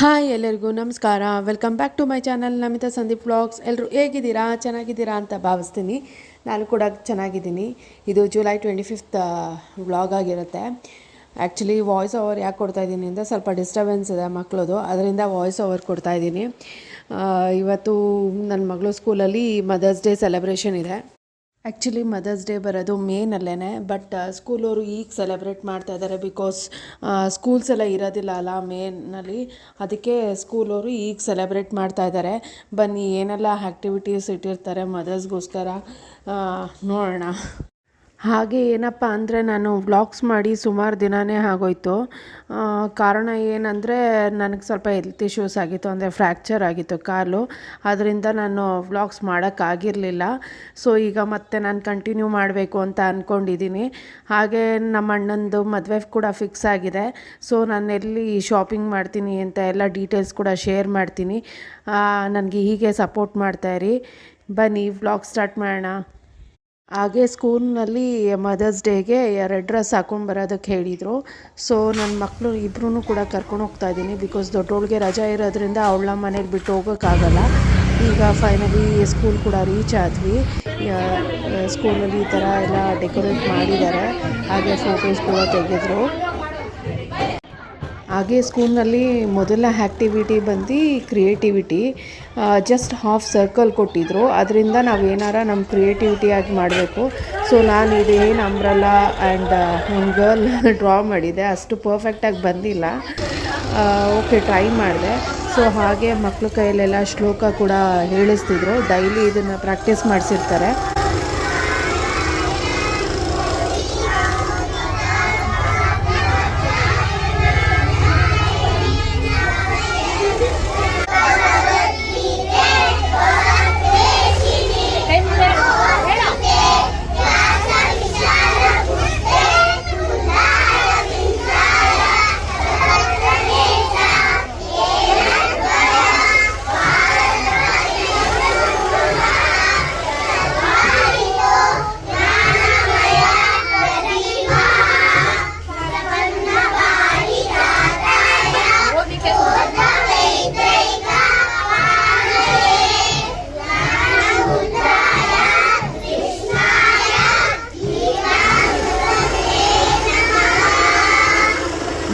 Hi ಎಲ್ಲರಿಗೂ ನಮಸ್ಕಾರ. Welcome back to my channel Namita Sandeep vlogs. ಎಲ್ಲರೂ ಹೇಗಿದ್ದೀರಾ? ಚೆನ್ನಾಗಿದ್ದೀರಾ ಅಂತ ಭಾವಿಸ್ತೀನಿ. ನಾನು ಕೂಡ ಚೆನ್ನಾಗಿದ್ದೀನಿ. ಇದು ಜುಲೈ 25th ವ್ಲಾಗ್ ಆಗಿರುತ್ತೆ. ಆ್ಯಕ್ಚುಲಿ ವಾಯ್ಸ್ ಓವರ್ ಯಾಕೆ ಕೊಡ್ತಾಯಿದ್ದೀನಿ ಅಂದರೆ ಸ್ವಲ್ಪ ಡಿಸ್ಟರ್ಬೆನ್ಸ್ ಇದೆ ಮಕ್ಕಳದು, ಅದರಿಂದ ವಾಯ್ಸ್ ಓವರ್ ಕೊಡ್ತಾಯಿದ್ದೀನಿ. ಇವತ್ತು ನನ್ನ ಮಗಳು ಸ್ಕೂಲಲ್ಲಿ ಮದರ್ಸ್ ಡೇ ಸೆಲೆಬ್ರೇಷನ್ ಇದೆ. ಆ್ಯಕ್ಚುಲಿ ಮದರ್ಸ್ ಡೇ ಬರೋದು ಮೇನಲ್ಲೇ, ಬಟ್ ಸ್ಕೂಲವರು ಈಗ ಸೆಲೆಬ್ರೇಟ್ ಮಾಡ್ತಾಯಿದ್ದಾರೆ. ಬಿಕಾಸ್ ಸ್ಕೂಲ್ಸ್ ಎಲ್ಲ ಇರೋದಿಲ್ಲ ಅಲ್ಲ ಮೇನಲ್ಲಿ, ಅದಕ್ಕೆ ಸ್ಕೂಲವರು ಈಗ ಸೆಲೆಬ್ರೇಟ್ ಮಾಡ್ತಾಯಿದ್ದಾರೆ. ಬನ್ನಿ ಏನೆಲ್ಲ ಆ್ಯಕ್ಟಿವಿಟೀಸ್ ಇಟ್ಟಿರ್ತಾರೆ ಮದರ್ಸ್ಗೋಸ್ಕರ ನೋಡೋಣ. ಹಾಗೆ ಏನಪ್ಪ ಅಂದರೆ ನಾನು ವ್ಲಾಗ್ಸ್ ಮಾಡಿ ಸುಮಾರು ದಿನವೇ ಆಗೋಯ್ತು. ಕಾರಣ ಏನಂದರೆ ನನಗೆ ಸ್ವಲ್ಪ ಹೆಲ್ತ್ ಇಶ್ಯೂಸ್ ಆಗಿತ್ತು, ಅಂದರೆ ಫ್ರ್ಯಾಕ್ಚರ್ ಆಗಿತ್ತು ಕಾಲು. ಅದರಿಂದ ನಾನು ವ್ಲಾಗ್ಸ್ ಮಾಡೋಕ್ಕಾಗಿರಲಿಲ್ಲ. ಸೊ ಈಗ ಮತ್ತೆ ನಾನು ಕಂಟಿನ್ಯೂ ಮಾಡಬೇಕು ಅಂತ ಅಂದ್ಕೊಂಡಿದ್ದೀನಿ. ಹಾಗೆ ನಮ್ಮ ಅಣ್ಣಂದು ಮದುವೆ ಕೂಡ ಫಿಕ್ಸ್ ಆಗಿದೆ. ಸೊ ನಾನು ಎಲ್ಲಿ ಶಾಪಿಂಗ್ ಮಾಡ್ತೀನಿ ಅಂತ ಎಲ್ಲ ಡೀಟೇಲ್ಸ್ ಕೂಡ ಶೇರ್ ಮಾಡ್ತೀನಿ. ನನಗೆ ಹೀಗೆ ಸಪೋರ್ಟ್ ಮಾಡ್ತಾಯಿರಿ. ಬನ್ನಿ ವ್ಲಾಗ್ ಸ್ಟಾರ್ಟ್ ಮಾಡೋಣ. ಹಾಗೆ ಸ್ಕೂಲ್ನಲ್ಲಿ ಮದರ್ಸ್ ಡೇಗೆ 2 ಡ್ರೆಸ್ ಹಾಕೊಂಡು ಬರೋದಕ್ಕೆ ಹೇಳಿದರು. ಸೊ ನನ್ನ ಮಕ್ಕಳು ಇಬ್ಬರೂ ಕೂಡ ಕರ್ಕೊಂಡು ಹೋಗ್ತಾ ಇದ್ದೀನಿ. ಬಿಕಾಸ್ ದೊಡ್ಡವಳಿಗೆ ರಜಾ ಇರೋದ್ರಿಂದ ಅವಳ ಮನೇಲಿ ಬಿಟ್ಟು ಹೋಗೋಕ್ಕಾಗಲ್ಲ. ಈಗ ಫೈನಲಿ ಸ್ಕೂಲ್ ಕೂಡ ರೀಚ್ ಆದ್ವಿ. ಸ್ಕೂಲಲ್ಲಿ ಈ ಥರ ಎಲ್ಲ ಡೆಕೋರೇಟ್ ಮಾಡಿದ್ದಾರೆ. ಹಾಗೆ ಫೋಟೋಸ್ ಕೂಡ ತೆಗೆದ್ರು. ಹಾಗೆ ಸ್ಕೂಲ್ನಲ್ಲಿ ಮೊದಲ ಆ್ಯಕ್ಟಿವಿಟಿ ಬಂದು ಕ್ರಿಯೇಟಿವಿಟಿ. ಜಸ್ಟ್ ಹಾಫ್ ಸರ್ಕಲ್ ಕೊಟ್ಟಿದ್ದರು. ಅದರಿಂದ ನಾವೇನಾರ ನಮ್ಮ ಕ್ರಿಯೇಟಿವಿಟಿಯಾಗಿ ಮಾಡಬೇಕು. ಸೊ ನಾನು ಇದೇನು ಅಂಬ್ರಲ್ಲ ಆ್ಯಂಡ್ ಒಂದು ಗರ್ಲ್ ಡ್ರಾ ಮಾಡಿದೆ. ಅಷ್ಟು ಪರ್ಫೆಕ್ಟಾಗಿ ಬಂದಿಲ್ಲ. ಓಕೆ, ಟ್ರೈ ಮಾಡಿದೆ. ಸೊ ಹಾಗೆ ಮಕ್ಕಳ ಕೈಯಲ್ಲೆಲ್ಲ ಶ್ಲೋಕ ಕೂಡ ಹೇಳಿಸ್ತಿದ್ರು. ಡೈಲಿ ಇದನ್ನು ಪ್ರಾಕ್ಟೀಸ್ ಮಾಡಿಸಿರ್ತಾರೆ.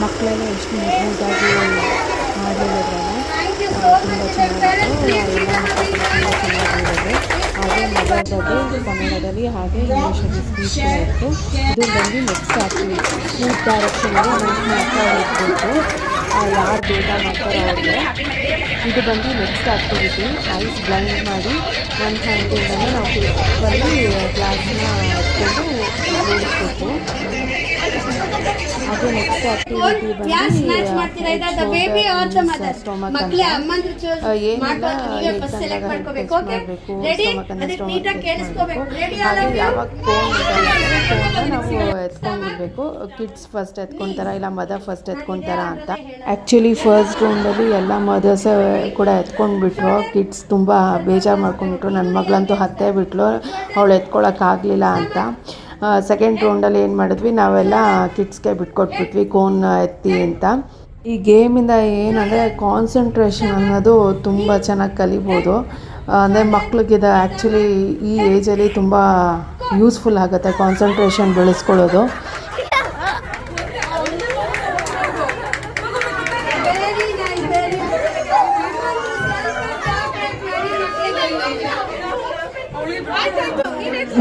ಮಕ್ಕಳೆಲ್ಲ ಎಷ್ಟು ಮುದ್ದಾಗಿ ಮಾಡಿರೋದ್ರಲ್ಲ ತುಂಬ ಚೆನ್ನಾಗಿತ್ತು. ಎಲ್ಲ ಮಕ್ಕಳು ತುಂಬ ಚೆನ್ನಾಗಿರೋದು. ಹಾಗೆ ಮದರ್ ಬಗ್ಗೆ ಕನ್ನಡದಲ್ಲಿ ಹಾಗೆ ಇಂಗ್ಲೀಷಲ್ಲಿ ಸ್ಪೀಚ್ ಇತ್ತು. ಇದು ಬಂದು ನೆಕ್ಸ್ಟ್ ಆ್ಯಕ್ಟಿವಿಟಿ. ಫುಡ್ ಡೈರೆಕ್ಷನ್ಗೆ ನಾವು ಮಾಡ್ತಾ ಹೋಗಬೇಕು. ಯಾರು ಬೇಗ ಮಾಡ್ತಾರೋ ಅವ್ರಿಗೆ. ಇದು ಬಂದು ನೆಕ್ಸ್ಟ್ ಆ್ಯಕ್ಟಿವಿಟಿ. ಐಸ್ ಬ್ಲೈಂಡ್ ಮಾಡಿ ಒಂದು ಹ್ಯಾಂಡಿಂದನೇ ನಾವು ಬಂದು ಗ್ಲಾಸ್ನ ಎತ್ಕೊಂಡು ಓಡಿಸ್ಬೇಕು. ಅದು ನೆಕ್ಸ್ಟ್ ಆಕ್ಟಿವಿಟಿ ನಾವು ಎತ್ಕೊಂಡ್ಬಿಡ್ಬೇಕು. ಕಿಡ್ಸ್ ಫಸ್ಟ್ ಎತ್ಕೊಂತಾರ ಇಲ್ಲ ಮದರ್ ಫಸ್ಟ್ ಎತ್ಕೊಂತಾರ ಅಂತ. ಆ್ಯಕ್ಚುಲಿ ಫಸ್ಟ್ ರೌಂಡಲ್ಲಿ ಎಲ್ಲ ಮದರ್ಸ್ ಕೂಡ ಎತ್ಕೊಂಡ್ಬಿಟ್ರು. ಕಿಡ್ಸ್ ತುಂಬ ಬೇಜಾರು ಮಾಡ್ಕೊಂಡ್ಬಿಟ್ರು. ನನ್ನ ಮಗಳಂತೂ ಹತ್ತೇ ಬಿಟ್ಲು, ಅವಳು ಎತ್ಕೊಳ್ಳೋಕ್ಕಾಗಲಿಲ್ಲ ಅಂತ. ಸೆಕೆಂಡ್ ರೌಂಡಲ್ಲಿ ಏನು ಮಾಡಿದ್ವಿ, ನಾವೆಲ್ಲ ಕಿಡ್ಸ್ಗೆ ಬಿಟ್ಕೊಟ್ಬಿಟ್ವಿ ಕೋನ್ ಎತ್ತಿ ಅಂತ. ಈ ಗೇಮಿಂದ ಏನಂದರೆ ಕಾನ್ಸಂಟ್ರೇಷನ್ ಅನ್ನೋದು ತುಂಬ ಚೆನ್ನಾಗಿ ಕಲಿಬೋದು. ಅಂದರೆ ಮಕ್ಳಿಗಿದೆ ಆ್ಯಕ್ಚುಲಿ ಈ ಏಜಲ್ಲಿ ತುಂಬ ಯೂಸ್ಫುಲ್ ಆಗುತ್ತೆ ಕಾನ್ಸಂಟ್ರೇಷನ್ ಬೆಳೆಸ್ಕೊಳ್ಳೋದು.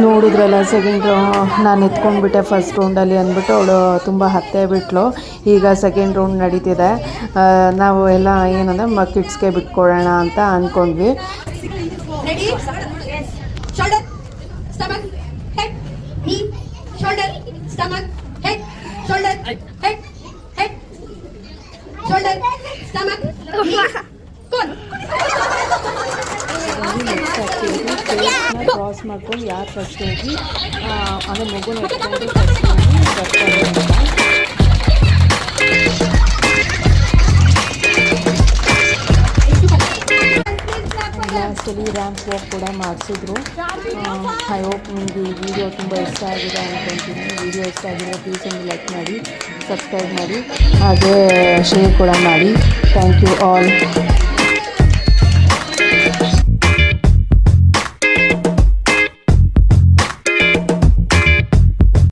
ನೋಡಿದ್ರಲ್ಲ ಸೆಕೆಂಡ್ ನಾನು ಎತ್ಕೊಂಡ್ಬಿಟ್ಟೆ ಫಸ್ಟ್ ರೌಂಡಲ್ಲಿ ಅಂದ್ಬಿಟ್ಟು ಅವಳು ತುಂಬ ಹತ್ತೇ ಬಿಟ್ಲು. ಈಗ ಸೆಕೆಂಡ್ ರೌಂಡ್ ನಡೀತಿದೆ. ನಾವು ಎಲ್ಲ ಏನಂದರೆ ಕಿಡ್ಸ್ಗೆ ಬಿಟ್ಕೊಡೋಣ ಅಂತ ಅಂದ್ಕೊಂಡ್ವಿ. ಕ್ರಾಸ್ ಮಾಡ್ಕೊಂಡು ಯಾರು ಫಸ್ಟ್ ಹೋಗಿ ಅಂದರೆ ಮಗುನ ಎತ್ಕೊಂಡು ಫಸ್ಟ್ ಹೋಗಿ ಬರ್ತಾರೆ. ಲಾಸ್ಟ್ ಲಾಸ್ಟಲ್ಲಿ ರ್ಯಾಂಪ್ ವಾಕ್ ಕೂಡ ಮಾಡಿಸಿದ್ರು. ಐ ಹೋಪ್ ನಿಮಗೆ ಈ ವಿಡಿಯೋ ತುಂಬ ಇಷ್ಟ ಆಗಿದೆ ಅಂದ್ಕೊತೀನಿ. ವಿಡಿಯೋ ಇಷ್ಟ ಆಗಿದ್ರೆ ಪ್ಲೀಸ್ ಒಂದು ಲೈಕ್ ಮಾಡಿ, ಸಬ್ಸ್ಕ್ರೈಬ್ ಮಾಡಿ, ಹಾಗೆ ಶೇರ್ ಕೂಡ ಮಾಡಿ. Thank you all.